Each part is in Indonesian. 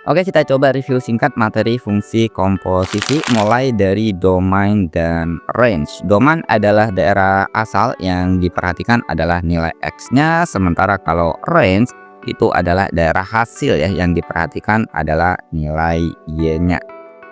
Oke, kita coba review singkat materi fungsi komposisi mulai dari domain dan range. Domain adalah daerah asal yang diperhatikan adalah nilai X-nya, sementara kalau range itu adalah daerah hasil ya yang diperhatikan adalah nilai Y-nya.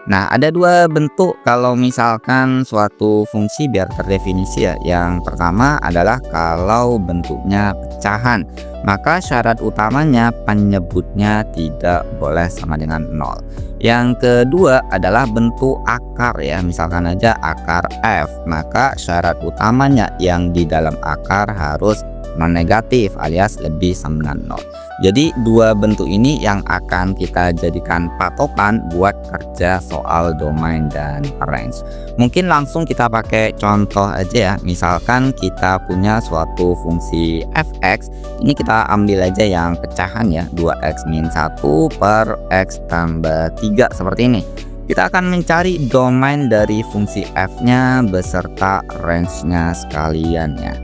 Nah, ada dua bentuk kalau misalkan suatu fungsi biar terdefinisi ya. Yang pertama adalah kalau bentuknya pecahan, maka syarat utamanya penyebutnya tidak boleh sama dengan 0. Yang kedua adalah bentuk akar ya, misalkan aja akar F, maka syarat utamanya yang di dalam akar harus non negatif alias lebih sama dengan 0. Jadi dua bentuk ini yang akan kita jadikan patokan buat kerja soal domain dan range. Mungkin langsung kita pakai contoh aja ya. Misalkan kita punya suatu fungsi fx, ini kita ambil aja yang pecahan ya, 2x min 1 per x tambah 3 seperti ini. Kita akan mencari domain dari fungsi f-nya beserta range-nya sekalian ya.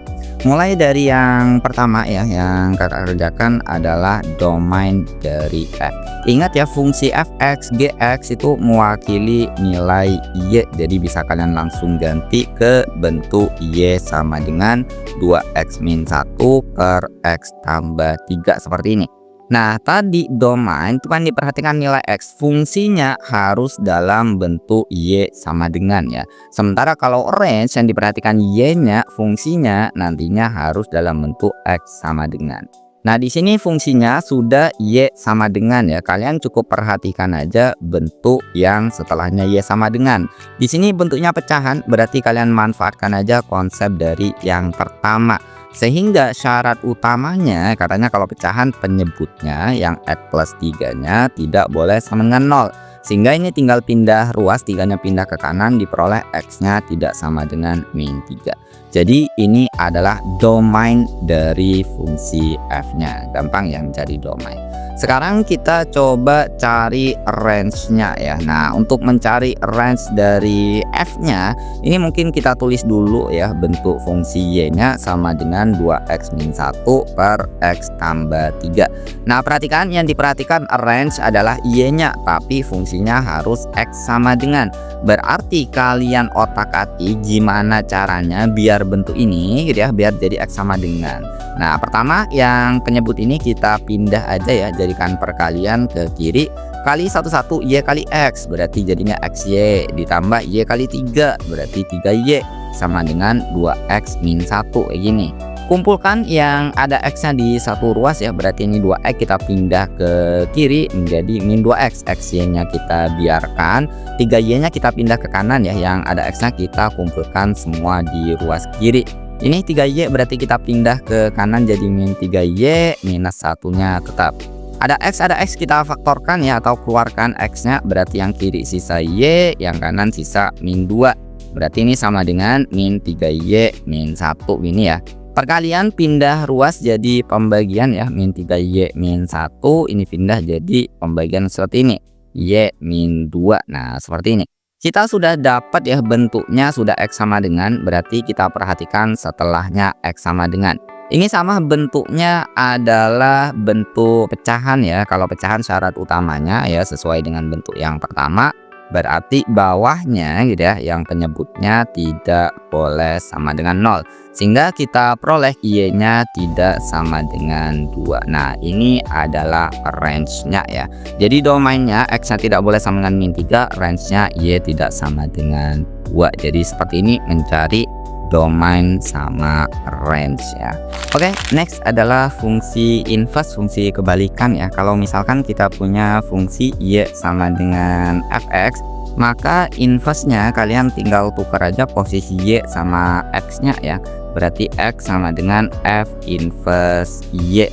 Mulai dari yang pertama ya, yang kakak kerjakan adalah domain dari f. Ingat ya, fungsi fx, gx itu mewakili nilai y, jadi bisa kalian langsung ganti ke bentuk y sama dengan 2x min 1 per x tambah 3 seperti ini. Nah, tadi domain itu kan diperhatikan nilai X, fungsinya harus dalam bentuk Y sama dengan ya. Sementara kalau range yang diperhatikan Y-nya, fungsinya nantinya harus dalam bentuk X sama dengan. Nah, di sini fungsinya sudah Y sama dengan ya. Kalian cukup perhatikan aja bentuk yang setelahnya Y sama dengan. Di sini bentuknya pecahan, berarti kalian manfaatkan aja konsep dari yang pertama. Sehingga syarat utamanya katanya kalau pecahan penyebutnya yang X plus 3 nya tidak boleh sama dengan 0. Sehingga ini tinggal pindah ruas, 3 nya pindah ke kanan, diperoleh X nya tidak sama dengan min 3. Jadi ini adalah domain dari fungsi f nya. Gampang ya mencari domain. Sekarang kita coba cari range-nya ya. Nah, untuk mencari range dari f-nya, ini mungkin kita tulis dulu ya, bentuk fungsi y-nya sama dengan 2x min 1 per x tambah 3. Nah, perhatikan yang diperhatikan range adalah y-nya, tapi fungsinya harus x sama dengan. Berarti kalian otak-atik gimana caranya biar bentuk ini gitu ya, biar jadi x sama dengan. Nah, pertama yang penyebut ini kita pindah aja ya, jadikan perkalian ke kiri, kali 1 y kali x, berarti jadinya xy, ditambah y kali 3, berarti 3y sama dengan 2x min 1 kayak gini. Kumpulkan yang ada x-nya di satu ruas ya, berarti ini 2x kita pindah ke kiri menjadi min 2x, xy-nya kita biarkan, 3y-nya kita pindah ke kanan ya, yang ada x-nya kita kumpulkan semua di ruas kiri. Ini 3y berarti kita pindah ke kanan jadi min 3y, minus 1-nya tetap. Ada x kita faktorkan ya, atau keluarkan x-nya, berarti yang kiri sisa y, yang kanan sisa min 2. Berarti ini sama dengan min 3y min 1 ini ya. Perkalian pindah ruas jadi pembagian ya, min 3y min 1 ini pindah jadi pembagian seperti ini, y min 2. Nah, seperti ini. Kita sudah dapat ya bentuknya sudah x sama dengan, berarti kita perhatikan setelahnya x sama dengan. Ini sama bentuknya adalah bentuk pecahan ya. Kalau pecahan syarat utamanya ya sesuai dengan bentuk yang pertama, berarti bawahnya gitu ya, yang penyebutnya tidak boleh sama dengan 0. Sehingga kita peroleh y-nya tidak sama dengan 2. Nah, ini adalah range-nya ya. Jadi domainnya x-nya tidak boleh sama dengan min 3, range-nya y tidak sama dengan 2. Jadi seperti ini mencari domain sama range ya. Oke, next adalah fungsi inverse, fungsi kebalikan ya. Kalau misalkan kita punya fungsi y sama dengan fx, maka inverse-nya kalian tinggal tukar aja posisi y sama x-nya ya. Berarti x sama dengan f inverse y.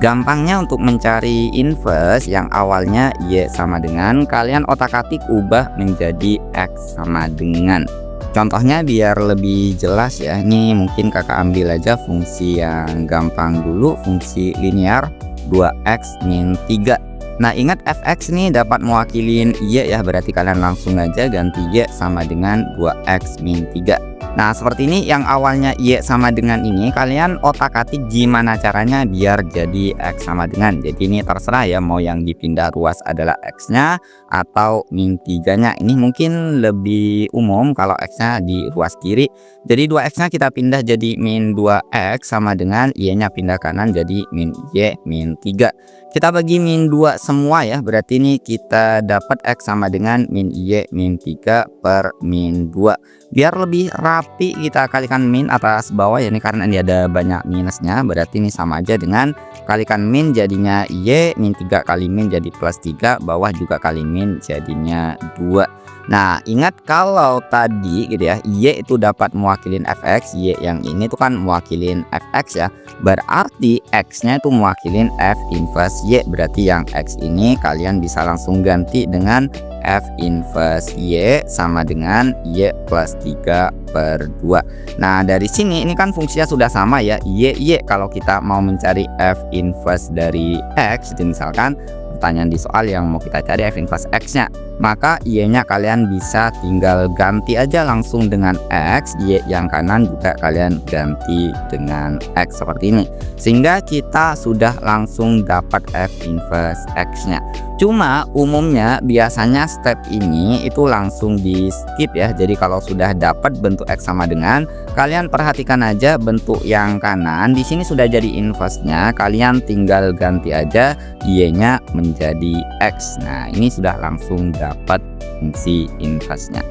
Gampangnya untuk mencari inverse yang awalnya y sama dengan, kalian otak-atik ubah menjadi x sama dengan. Contohnya biar lebih jelas ya, ini mungkin kakak ambil aja fungsi yang gampang dulu, fungsi linear 2x min 3. Nah, ingat fx ini dapat mewakili y ya, berarti kalian langsung aja ganti y sama dengan 2x min 3. Nah, seperti ini yang awalnya Y sama dengan ini, kalian otak-atik gimana caranya biar jadi X sama dengan. Jadi ini terserah ya, mau yang dipindah ruas adalah X-nya atau min 3-nya. Ini mungkin lebih umum kalau X-nya di ruas kiri. Jadi 2X-nya kita pindah jadi min 2X sama dengan Y-nya pindah kanan jadi min Y min 3. Kita bagi min 2 semua ya, berarti ini kita dapat X sama dengan min Y min 3 per min 2. Biar lebih rapi kita kalikan min atas bawah ya, ini karena ini ada banyak minusnya, berarti ini sama aja dengan kalikan min jadinya Y min 3 kali min jadi plus 3, bawah juga kali min jadinya 2. Nah, ingat kalau tadi gitu ya, Y itu dapat mewakilin Fx, Y yang ini tuh kan mewakilin Fx ya. Berarti X-nya itu mewakilin F inverse Y. Berarti yang X ini kalian bisa langsung ganti dengan F inverse Y sama dengan Y plus 3 per 2. Nah, dari sini ini kan fungsinya sudah sama ya, Y. Kalau kita mau mencari F inverse dari X, jadi misalkan pertanyaan di soal yang mau kita cari F inverse X-nya, maka Y-nya kalian bisa tinggal ganti aja langsung dengan X, Y yang kanan juga kalian ganti dengan X seperti ini. Sehingga kita sudah langsung dapat F inverse X-nya. Cuma umumnya biasanya step ini itu langsung di skip ya. Jadi kalau sudah dapat bentuk X sama dengan, kalian perhatikan aja bentuk yang kanan di sini sudah jadi inverse-nya, kalian tinggal ganti aja Y-nya menjadi X. Nah, ini sudah langsung dapat fungsi inverse-nya.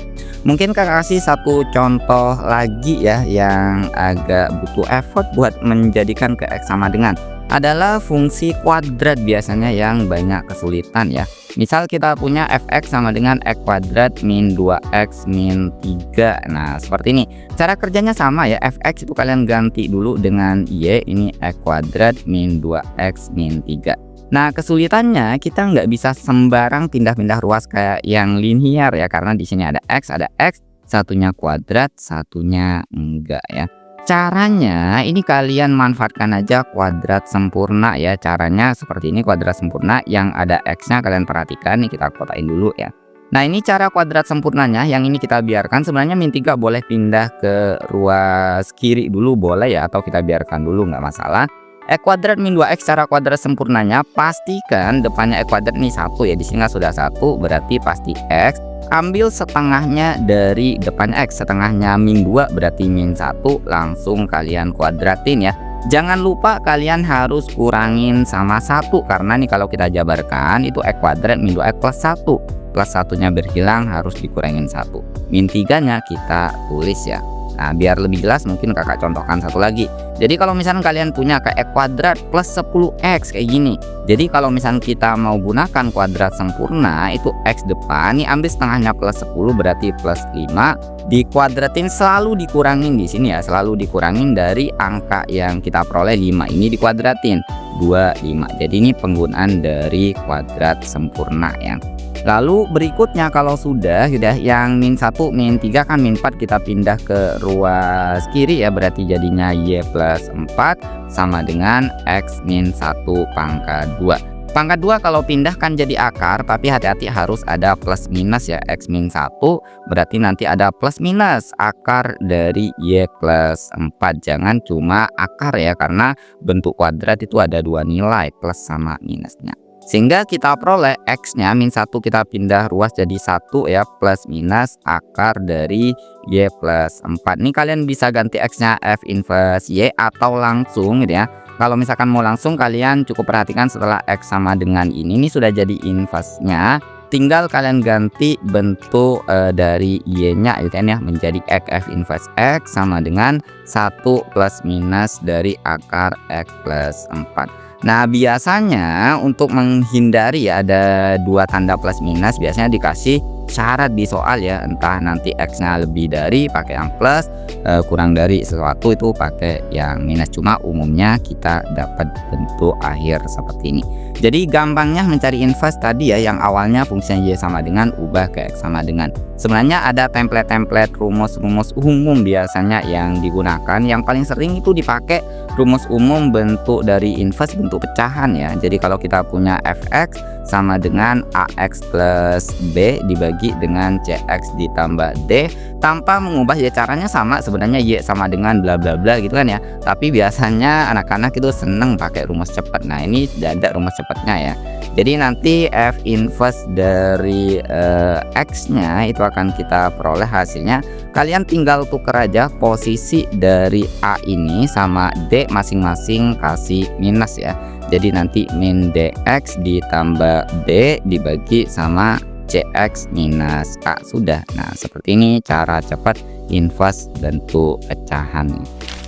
Mungkin kakak kasih satu contoh lagi ya yang agak butuh effort buat menjadikan ke X sama dengan, adalah fungsi kuadrat biasanya yang banyak kesulitan ya. Misal kita punya Fx sama dengan X kuadrat min 2X min 3. Nah, seperti ini. Cara kerjanya sama ya, Fx itu kalian ganti dulu dengan Y, ini X kuadrat min 2X min 3. Nah, kesulitannya kita nggak bisa sembarang pindah-pindah ruas kayak yang linear ya, karena di sini ada X, satunya kuadrat, satunya enggak ya. Caranya ini kalian manfaatkan aja kuadrat sempurna ya. Caranya seperti ini, kuadrat sempurna yang ada X-nya kalian perhatikan nih, kita kotain dulu ya. Nah, ini cara kuadrat sempurnanya, yang ini kita biarkan. Sebenarnya min 3 boleh pindah ke ruas kiri dulu boleh ya, atau kita biarkan dulu nggak masalah. X kuadrat min 2X cara kuadrat sempurnanya, pastikan depannya X kuadrat ini 1 ya. Di sini sudah 1, berarti pasti X. Ambil setengahnya dari depan X, setengahnya min 2 berarti min 1, langsung kalian kuadratin ya. Jangan lupa kalian harus kurangin sama 1, karena nih kalau kita jabarkan itu X kuadrat min 2X plus 1. Plus 1-nya berhilang, harus dikurangin 1. Min 3-nya kita tulis ya. Nah, biar lebih jelas mungkin kakak contohkan satu lagi. Jadi kalau misalnya kalian punya kayak X kuadrat plus 10X kayak gini. Jadi kalau misalnya kita mau gunakan kuadrat sempurna, itu X depan, ini ambil setengahnya plus 10 berarti plus 5. Dikuadratin, selalu dikurangin di sini ya, selalu dikurangin dari angka yang kita peroleh 5 ini dikuadratin 25. Jadi ini penggunaan dari kuadrat sempurna ya. Lalu berikutnya kalau sudah yang min 1 min 3 kan min 4 kita pindah ke ruas kiri ya, berarti jadinya Y plus 4 sama dengan X min 1 pangkat 2. Pangkat 2 kalau pindah kan jadi akar, tapi hati-hati harus ada plus minus ya. X min 1 berarti nanti ada plus minus akar dari Y plus 4. Jangan cuma akar ya, karena bentuk kuadrat itu ada dua nilai, plus sama minusnya. Sehingga kita peroleh X-nya min 1 kita pindah ruas jadi 1 ya, plus minus akar dari Y plus 4. Ini kalian bisa ganti X-nya F inverse Y atau langsung gitu ya. Kalau misalkan mau langsung, kalian cukup perhatikan setelah X sama dengan ini sudah jadi inverse-nya. Tinggal kalian ganti bentuk dari Y-nya gitu ya, menjadi X F inverse X sama dengan 1 plus minus dari akar X plus 4. Nah, biasanya untuk menghindari ya ada dua tanda plus minus, biasanya dikasih syarat di soal ya, entah nanti X-nya lebih dari pakai yang plus, kurang dari sesuatu itu pakai yang minus. Cuma umumnya kita dapat bentuk akhir seperti ini. Jadi gampangnya mencari inverse tadi ya, yang awalnya fungsinya Y sama dengan ubah ke X sama dengan. Sebenarnya ada template-template rumus-rumus umum biasanya yang digunakan. Yang paling sering itu dipakai rumus umum bentuk dari inverse, bentuk pecahan ya. Jadi kalau kita punya Fx sama dengan AX plus B dibagi dengan CX ditambah D, tanpa mengubah ya, caranya sama sebenarnya, Y sama dengan bla bla bla gitu kan ya. Tapi biasanya anak-anak itu seneng pakai rumus cepat. Nah, ini sudah ada rumus cepatnya ya. Jadi nanti F inverse dari X-nya itu akan kita peroleh hasilnya. Kalian tinggal tuker aja posisi dari A ini sama D masing-masing kasih minus ya. Jadi nanti min DX ditambah D dibagi sama CX minus A, sudah. Nah, seperti ini cara cepat inverse bentuk pecahan.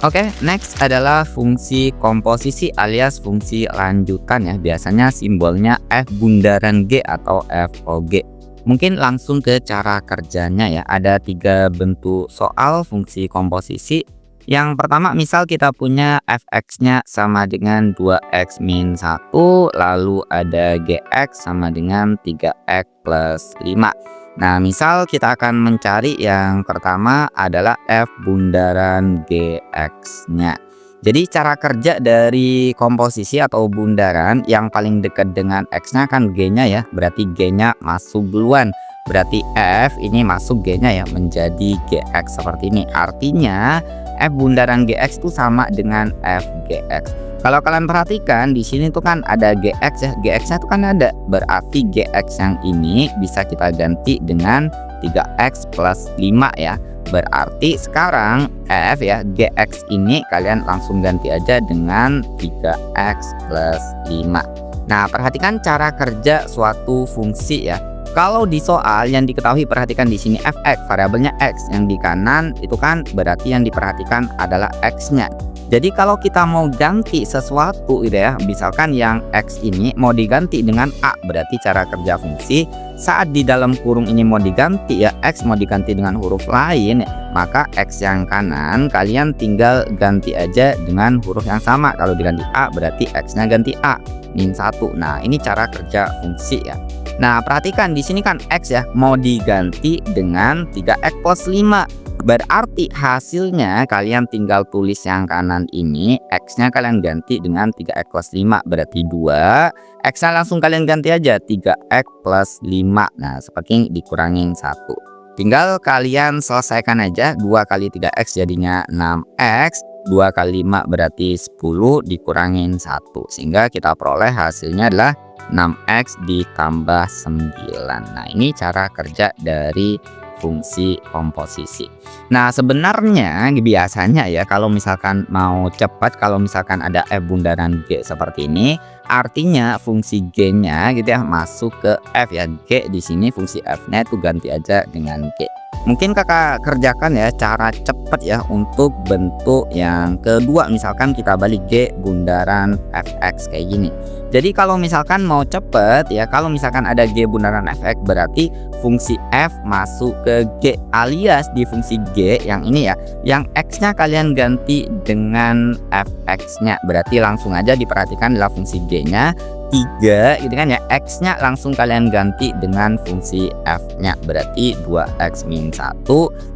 Oke, next adalah fungsi komposisi alias fungsi lanjutan ya. Biasanya simbolnya F bundaran G atau FOG. Mungkin langsung ke cara kerjanya ya. Ada 3 bentuk soal fungsi komposisi. Yang pertama, misal kita punya fx-nya sama dengan 2x min 1, lalu ada gx sama dengan 3x plus 5. Nah, misal kita akan mencari yang pertama adalah f bundaran gx-nya. Jadi cara kerja dari komposisi atau bundaran yang paling dekat dengan x-nya kan g-nya ya, berarti g-nya masuk duluan. Berarti f ini masuk g-nya ya, menjadi gx seperti ini. Artinya f bundaran gx itu sama dengan f gx. Kalau kalian perhatikan di sini tuh kan ada gx ya, gx-nya tuh kan ada. Berarti gx yang ini bisa kita ganti dengan 3x plus 5 ya. Berarti sekarang f ya, gx ini kalian langsung ganti aja dengan 3x plus 5. Nah, perhatikan cara kerja suatu fungsi ya. Kalau di soal yang diketahui, perhatikan di sini fx, variabelnya x, yang di kanan itu kan berarti yang diperhatikan adalah x-nya. Jadi kalau kita mau ganti sesuatu gitu ya, misalkan yang x ini mau diganti dengan a, berarti cara kerja fungsi saat di dalam kurung ini mau diganti ya, x mau diganti dengan huruf lain, maka x yang kanan kalian tinggal ganti aja dengan huruf yang sama. Kalau diganti a berarti x-nya ganti a min 1. Nah, ini cara kerja fungsi ya. Nah, perhatikan di sini kan x ya mau diganti dengan 3x plus 5. Berarti hasilnya kalian tinggal tulis yang kanan ini, x-nya kalian ganti dengan 3x plus 5, berarti 2. X-nya langsung kalian ganti aja 3x plus 5. Nah, seperti dikurangin 1. Tinggal kalian selesaikan aja, 2 kali 3x jadinya 6x, 2 kali 5 berarti 10 dikurangin 1. Sehingga kita peroleh hasilnya adalah 6x ditambah 9. Nah, ini cara kerja dari fungsi komposisi. Nah, sebenarnya biasanya ya kalau misalkan mau cepat, kalau misalkan ada f bundaran g seperti ini, artinya fungsi g-nya gitu ya masuk ke f ya. G di sini fungsi f-nya itu ganti aja dengan g. Mungkin kakak kerjakan ya cara cepat ya untuk bentuk yang kedua. Misalkan kita balik g bundaran fx kayak gini. Jadi kalau misalkan mau cepet ya, kalau misalkan ada g bundaran fx berarti fungsi f masuk ke g, alias di fungsi g yang ini ya, yang x-nya kalian ganti dengan fx-nya. Berarti langsung aja diperhatikan adalah fungsi g-nya 3 gitu kan ya, x-nya langsung kalian ganti dengan fungsi f-nya. Berarti 2x min 1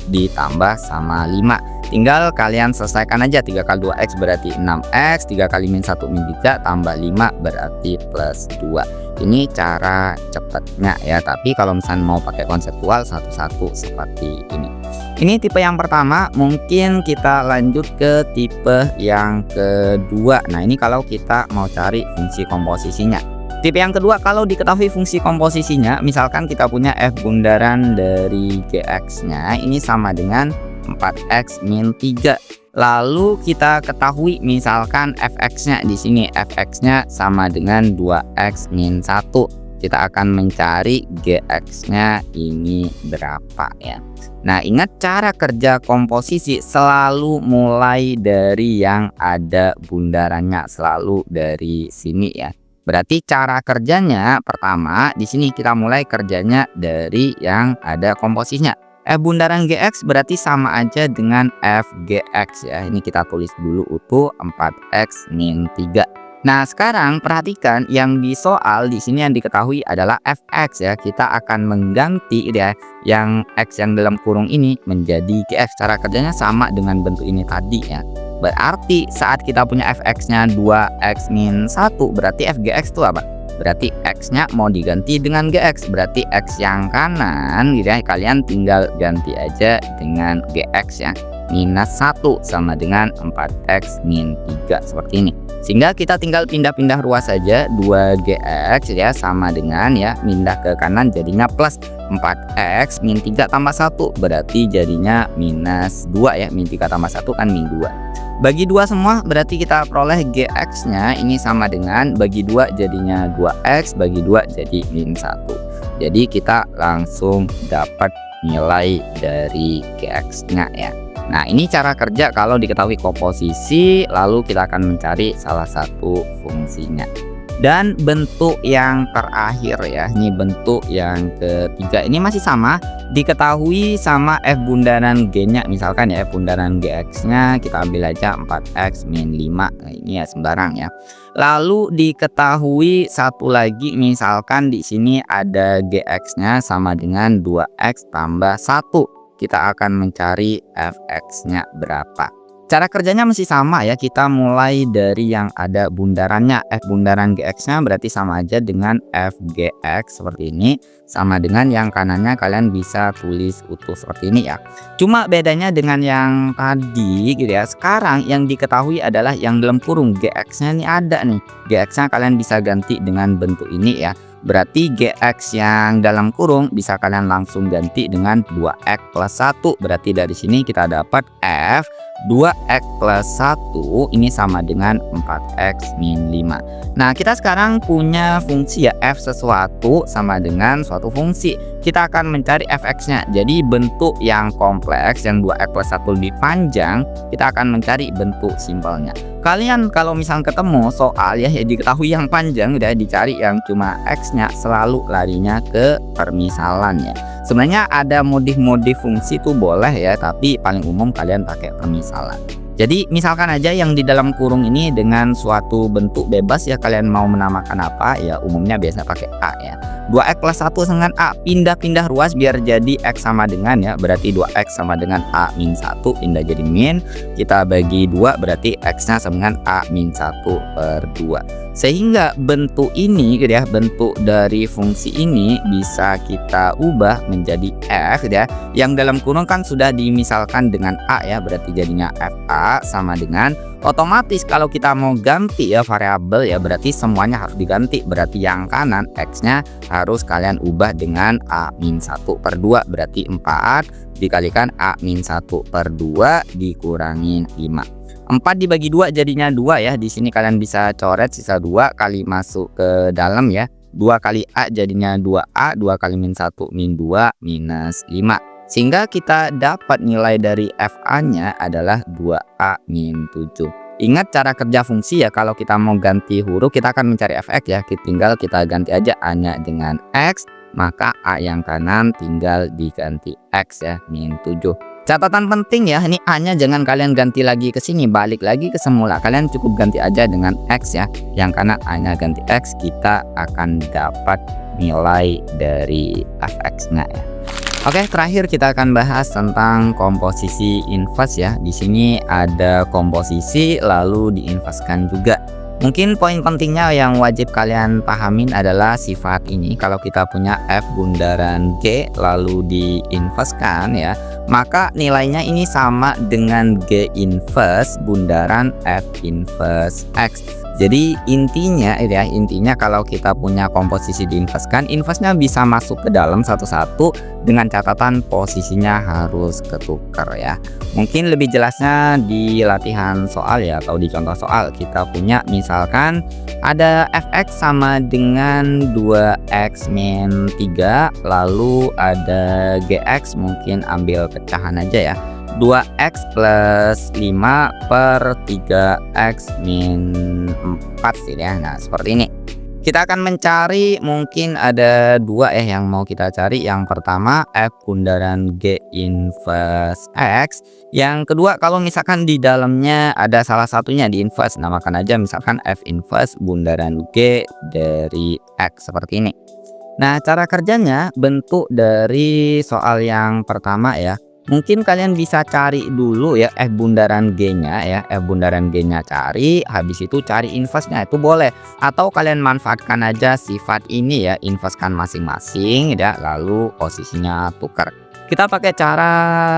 ditambah sama 5. Tinggal kalian selesaikan aja, 3 kali 2x berarti 6x, 3 kali min 1 min 3 tambah 5 berarti plus 2. Ini cara cepatnya ya, tapi kalau misalnya mau pakai konseptual satu-satu seperti ini. Ini tipe yang pertama. Mungkin kita lanjut ke tipe yang kedua. Nah, ini kalau kita mau cari fungsi komposisinya. Tipe yang kedua, kalau diketahui fungsi komposisinya, misalkan kita punya f bundaran dari gx-nya ini sama dengan 4x min 3. Lalu kita ketahui misalkan fx-nya di sini, fx-nya sama dengan 2x min 1. Kita akan mencari gx-nya ini berapa ya. Nah, ingat cara kerja komposisi selalu mulai dari yang ada bundarannya, selalu dari sini ya. Berarti cara kerjanya pertama di sini kita mulai kerjanya dari yang ada komposisinya. F bundaran gx berarti sama aja dengan f gx ya. Ini kita tulis dulu utuh 4x min 3. Nah, sekarang perhatikan yang di soal di sini yang diketahui adalah fx ya. Kita akan mengganti ya yang x yang dalam kurung ini menjadi gx. Cara kerjanya sama dengan bentuk ini tadi ya. Berarti saat kita punya fx-nya 2x min 1 berarti f gx itu apa? berarti X-nya mau diganti dengan GX. Berarti X yang kanan gitu ya, kalian tinggal ganti aja dengan GX ya. Minus 1 sama dengan 4X min 3 seperti ini. Sehingga kita tinggal pindah-pindah ruas saja, 2GX ya sama dengan ya, pindah ke kanan jadinya plus 4X min 3 tambah 1 berarti jadinya minus 2 ya, min 3 tambah 1 kan min 2. Bagi 2 semua berarti kita peroleh GX nya ini sama dengan bagi 2 jadinya 2X, bagi 2 jadi min 1. Jadi kita langsung dapat nilai dari GX nya ya. Nah, ini cara kerja kalau diketahui komposisi, lalu kita akan mencari salah satu fungsinya. Dan bentuk yang terakhir ya, ini bentuk yang ketiga ini masih sama, diketahui sama F bundaran G-nya, misalkan ya F bundaran GX-nya kita ambil aja 4X min 5, nah, ini ya sembarang ya. Lalu diketahui satu lagi, misalkan di sini ada GX-nya sama dengan 2X tambah 1. Kita akan mencari fx-nya berapa. Cara kerjanya masih sama ya, kita mulai dari yang ada bundarannya. F bundaran gx-nya berarti sama aja dengan fgx seperti ini, sama dengan yang kanannya kalian bisa tulis utuh seperti ini ya. Cuma bedanya dengan yang tadi gitu ya, sekarang yang diketahui adalah yang dalam kurung gx-nya ini ada nih. Gx-nya kalian bisa ganti dengan bentuk ini ya. Berarti GX yang dalam kurung bisa kalian langsung ganti dengan 2X plus 1. Berarti dari sini kita dapat F 2X plus 1 ini sama dengan 4X min 5. Nah, kita sekarang punya fungsi ya, F sesuatu sama dengan suatu fungsi. Kita akan mencari fx-nya. Jadi bentuk yang kompleks yang 2X plus 1 lebih panjang, kita akan mencari bentuk simpelnya. Kalian kalau misalnya ketemu soal ya, diketahui yang panjang udah dicari yang cuma X-nya, selalu larinya ke permisalan ya. Sebenarnya ada modif-modif fungsi tuh boleh ya, tapi paling umum kalian pakai permisalan. Jadi misalkan aja yang di dalam kurung ini dengan suatu bentuk bebas ya, kalian mau menamakan apa ya, umumnya biasa pakai A ya. 2X plus 1 dengan A, pindah-pindah ruas biar jadi X sama dengan ya, berarti 2X sama dengan A min 1, pindah jadi min, kita bagi 2 berarti X-nya sama dengan A min 1 per 2. Sehingga bentuk ini gitu ya, bentuk dari fungsi ini bisa kita ubah menjadi F gitu ya. Yang dalam kurung kan sudah dimisalkan dengan A ya, berarti jadinya FA sama dengan, otomatis kalau kita mau ganti ya variabel ya, berarti semuanya harus diganti. Berarti yang kanan X-nya harus kalian ubah dengan A min 1 per 2, berarti 4 dikalikan A min 1 per 2 dikurangin 5. 4 dibagi 2 jadinya 2 ya. Di sini kalian bisa coret sisa 2 kali masuk ke dalam ya. 2 kali A jadinya 2A, 2 kali min 1 min 2 minus 5. Sehingga kita dapat nilai dari FA-nya adalah 2A min 7. Ingat cara kerja fungsi ya, kalau kita mau ganti huruf kita akan mencari fx ya. Tinggal kita ganti aja A-nya dengan X, maka A yang kanan tinggal diganti X ya, min 7. Catatan penting ya, ini A-nya jangan kalian ganti lagi ke sini, balik lagi ke semula. Kalian cukup ganti aja dengan X ya. Yang kanan A-nya ganti X, kita akan dapat nilai dari fx-nya ya. Oke, terakhir kita akan bahas tentang komposisi inverse ya. Di sini ada komposisi lalu diinverskan juga. Mungkin poin pentingnya yang wajib kalian pahamin adalah sifat ini. Kalau kita punya F bundaran G lalu diinverskan ya, maka nilainya ini sama dengan G inverse bundaran F inverse X. Jadi intinya ya, intinya kalau kita punya komposisi diinverskan, inverse-nya bisa masuk ke dalam satu-satu dengan catatan posisinya harus ketukar ya. Mungkin lebih jelasnya di latihan soal ya, atau di contoh soal. Kita punya misalkan ada fx sama dengan 2x min 3, lalu ada gx, mungkin ambil pecahan aja ya, 2x plus 5 per 3x min 4 sih ya. Nah seperti ini. Kita akan mencari, mungkin ada dua yang mau kita cari. Yang pertama F bundaran G inverse X. Yang kedua kalau misalkan di dalamnya ada salah satunya di inverse, namakan aja misalkan F inverse bundaran G dari X seperti ini. Nah cara kerjanya, bentuk dari soal yang pertama ya, Mungkin kalian bisa cari dulu ya F bundaran G-nya ya, F bundaran G-nya cari, habis itu cari inverse-nya itu boleh. Atau kalian manfaatkan aja sifat ini ya, inverse-kan masing-masing ya, lalu posisinya tukar. Kita pakai cara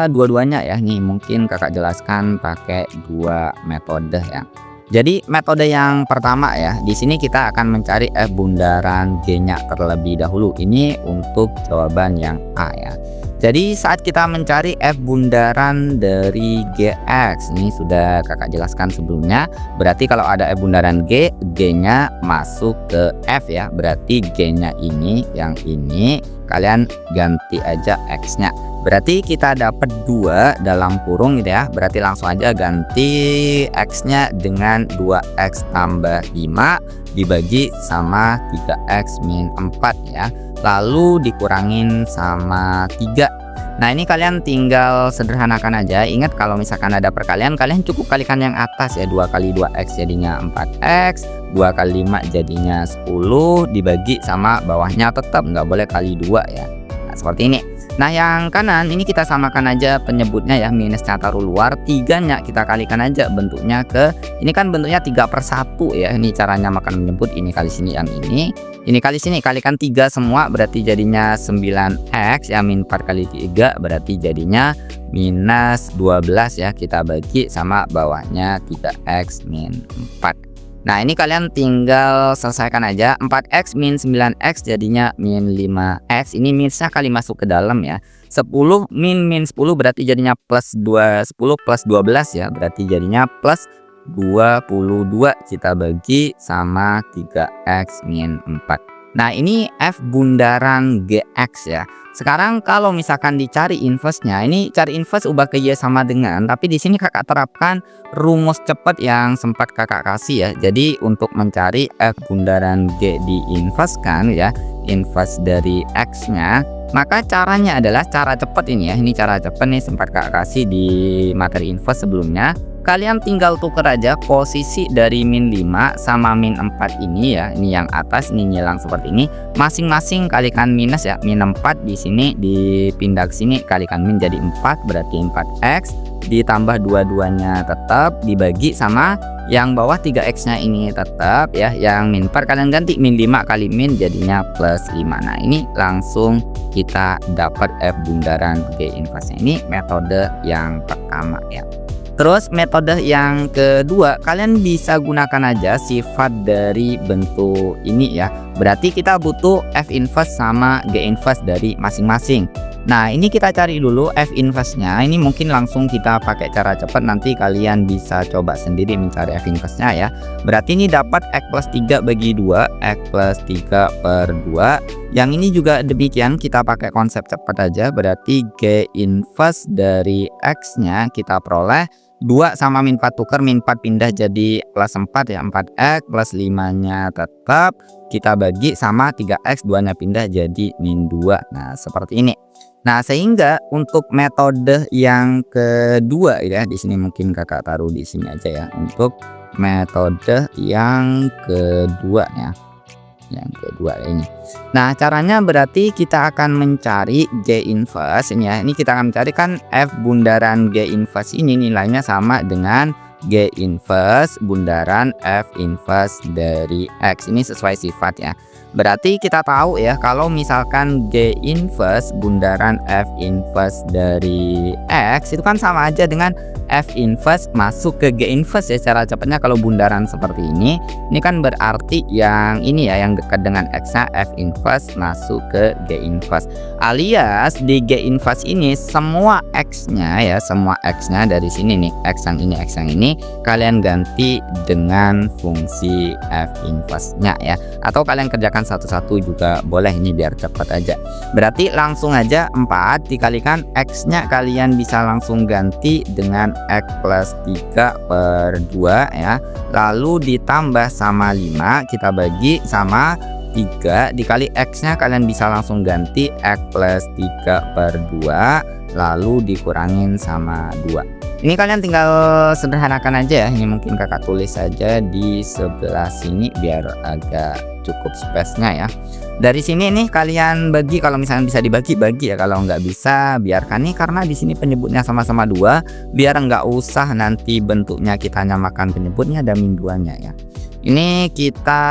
dua-duanya ya, nih mungkin kakak jelaskan pakai dua metode ya. Jadi metode yang pertama ya, di sini kita akan mencari F bundaran G-nya terlebih dahulu. Ini untuk jawaban yang A ya. Jadi saat kita mencari F bundaran dari GX, ini sudah kakak jelaskan sebelumnya. Berarti kalau ada F bundaran G, G-nya masuk ke F ya. Berarti G-nya ini, yang ini kalian ganti aja X-nya. Berarti kita dapat 2 dalam kurung gitu ya. Berarti langsung aja ganti X-nya dengan 2X tambah 5 dibagi sama 3X min 4 ya. Lalu dikurangin sama 3. Nah ini kalian tinggal sederhanakan aja. Ingat kalau misalkan ada perkalian, kalian cukup kalikan yang atas ya. 2 kali 2X jadinya 4X, 2 kali 5 jadinya 10 dibagi sama bawahnya, tetap nggak boleh kali 2 ya. Nah seperti ini. Nah yang kanan ini kita samakan aja penyebutnya ya, minusnya taruh luar, 3-nya kita kalikan aja bentuknya ke, ini kan bentuknya 3/1 ya. Ini caranya makan menyebut, ini kali sini yang ini kali sini, kalikan 3 semua berarti jadinya 9X ya, min 4 kali 3 berarti jadinya minus 12 ya, kita bagi sama bawahnya 3X min 4. Nah ini kalian tinggal selesaikan aja. 4X min 9X jadinya min 5X. Ini minusnya kali masuk ke dalam ya. 10 min 10 berarti jadinya plus 10 plus 12 ya. Berarti jadinya plus 22. Kita bagi sama 3X min 4. Nah ini F bundaran GX ya. Sekarang kalau misalkan dicari inverse-nya, ini cari inverse ubah ke Y sama dengan, tapi di sini kakak terapkan rumus cepat yang sempat kakak kasih ya. Jadi untuk mencari F bundaran G di inverse kan ya, inverse dari X-nya, maka caranya adalah cara cepat ini ya. Ini cara cepat nih, sempat kakak kasih di materi inverse sebelumnya. Kalian tinggal tuker aja posisi dari min 5 sama min 4 ini ya. Ini yang atas, ini nyilang seperti ini. Masing-masing kalikan minus ya. Min 4 di sini dipindah ke sini, kalikan min jadi 4 berarti 4X ditambah dua-duanya tetap dibagi sama yang bawah 3X-nya ini tetap ya. Yang min 4 kalian ganti min 5 kali min jadinya plus 5. Nah, ini langsung kita dapat F bundaran G inverse-nya. Ini metode yang pertama ya. Terus metode yang kedua, kalian bisa gunakan aja sifat dari bentuk ini ya. Berarti kita butuh F inverse sama G inverse dari masing-masing. Nah ini kita cari dulu F inverse-nya. Ini mungkin langsung kita pakai cara cepat, nanti kalian bisa coba sendiri mencari F inverse-nya ya. Berarti ini dapat X plus 3 bagi 2, X plus 3 per 2. Yang ini juga demikian, kita pakai konsep cepat aja. Berarti G inverse dari X-nya kita peroleh 2 sama min 4 tuker, min 4 pindah jadi plus 4 ya, 4X plus 5-nya tetap kita bagi sama 3X, 2-nya pindah jadi min 2. Nah seperti ini. Nah sehingga untuk metode yang kedua ya, di sini mungkin kakak taruh di sini aja ya, untuk metode yang kedua ya, yang kedua ini. Nah caranya berarti kita akan mencari G inverse ini ya. Ini kita akan mencari kan F bundaran G inverse ini nilainya sama dengan G inverse bundaran F inverse dari X. Ini sesuai sifat ya. Berarti kita tahu ya, kalau misalkan G inverse bundaran F inverse dari X itu kan sama aja dengan F inverse masuk ke G inverse ya. Cara cepatnya kalau bundaran seperti ini kan berarti yang ini ya, yang dekat dengan X-nya F inverse masuk ke G inverse. Alias di G inverse ini semua X-nya ya, semua X-nya dari sini nih, X yang ini, X yang ini kalian ganti dengan fungsi F inverse-nya ya. Atau kalian kerjakan satu-satu juga boleh, ini biar cepat aja. Berarti langsung aja 4 dikalikan X-nya kalian bisa langsung ganti dengan X plus 3 per 2 ya. Lalu ditambah sama 5 kita bagi sama 3 dikali X-nya kalian bisa langsung ganti X plus 3 per 2 lalu dikurangin sama 2. Ini kalian tinggal sederhanakan aja ya. Ini mungkin kakak tulis saja di sebelah sini biar agak cukup space-nya ya. Dari sini nih kalian bagi, kalau misalnya bisa dibagi-bagi ya, kalau nggak bisa biarkan nih, karena di sini penyebutnya sama-sama 2, biar nggak usah nanti bentuknya kita nyamakan penyebutnya dan min 2-nya ya. Ini kita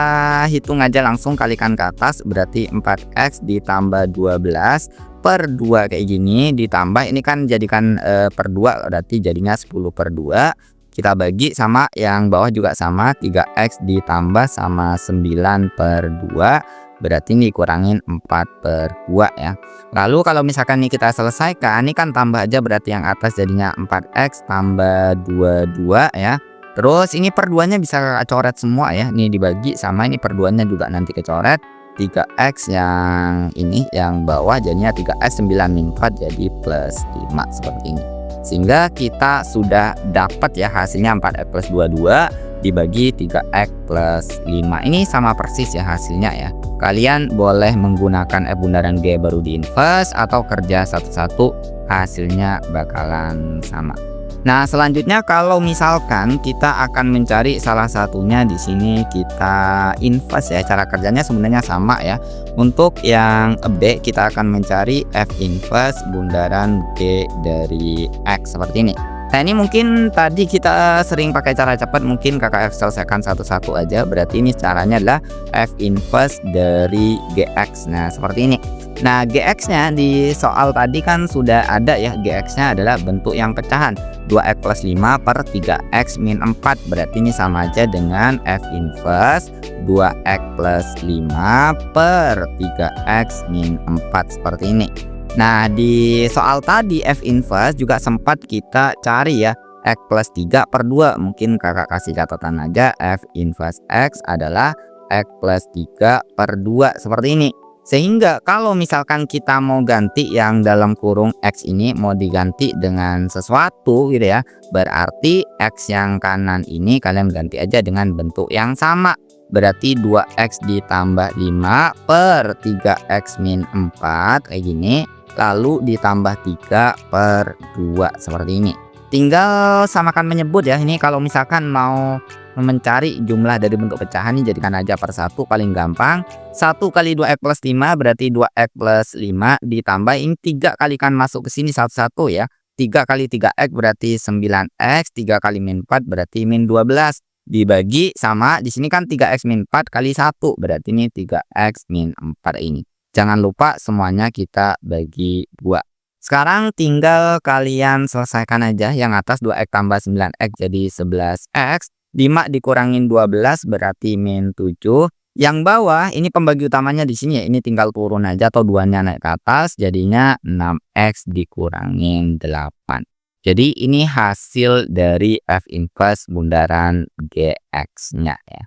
hitung aja langsung, kalikan ke atas, berarti 4x ditambah 12 per 2 kayak gini, ditambah ini kan jadikan per 2, berarti jadinya 10/2. Kita bagi sama yang bawah juga sama, 3x ditambah sama 9/2, berarti ini kurangin 4/2 ya. Lalu kalau misalkan nih kita selesaikan, ini kan tambah aja, berarti yang atas jadinya 4x tambah 22 ya. Terus ini per 2-nya bisa coret semua ya. Ini dibagi sama ini per 2-nya juga nanti kecoret. 3x yang ini yang bawah jadinya 3x 9 min 4 jadi plus 5 seperti ini. Sehingga kita sudah dapat ya hasilnya 4x plus 22 dibagi 3x plus 5. Ini sama persis ya hasilnya ya. Kalian boleh menggunakan F bundaran G baru di inverse atau kerja satu-satu, hasilnya bakalan sama. Nah, selanjutnya kalau misalkan kita akan mencari salah satunya, di sini kita inverse ya. Cara kerjanya sebenarnya sama ya. Untuk yang B kita akan mencari F inverse bundaran G dari X seperti ini. Nah, ini mungkin tadi kita sering pakai cara cepat, mungkin kakak selesaikan satu-satu aja. Berarti ini caranya adalah F inverse dari GX. Nah, seperti ini. Nah, GX-nya di soal tadi kan sudah ada ya. GX-nya adalah bentuk yang pecahan, 2x plus 5 per 3x min 4. Berarti ini sama aja dengan F inverse 2x plus 5 per 3x min 4 seperti ini. Nah, di soal tadi F inverse juga sempat kita cari ya, X plus 3/2. Mungkin kakak kasih catatan aja, F inverse X adalah X plus 3/2 seperti ini. Sehingga kalau misalkan kita mau ganti yang dalam kurung X ini mau diganti dengan sesuatu gitu ya, berarti X yang kanan ini kalian ganti aja dengan bentuk yang sama. Berarti 2x ditambah 5 per 3x min 4 kayak gini. Lalu ditambah 3/2 seperti ini. Tinggal samakan menyebut ya. Ini kalau misalkan mau mencari jumlah dari bentuk pecahan ini, jadikan aja per 1 paling gampang. 1 kali 2x plus 5 berarti 2x plus 5 ditambah ini 3 kalikan masuk ke sini satu-satu ya. 3 kali 3x berarti 9x, 3 kali min 4 berarti min 12. Dibagi sama di sini kan 3x min 4 kali 1 berarti ini 3x min 4 ini. Jangan lupa semuanya kita bagi 2. Sekarang tinggal kalian selesaikan aja yang atas, 2x tambah 9x jadi 11x. 5 dikurangin 12 berarti min 7. Yang bawah ini pembagi utamanya di sini ya. Ini tinggal turun aja atau 2-nya naik ke atas, jadinya 6x dikurangin 8. Jadi ini hasil dari F inverse bundaran GX-nya ya.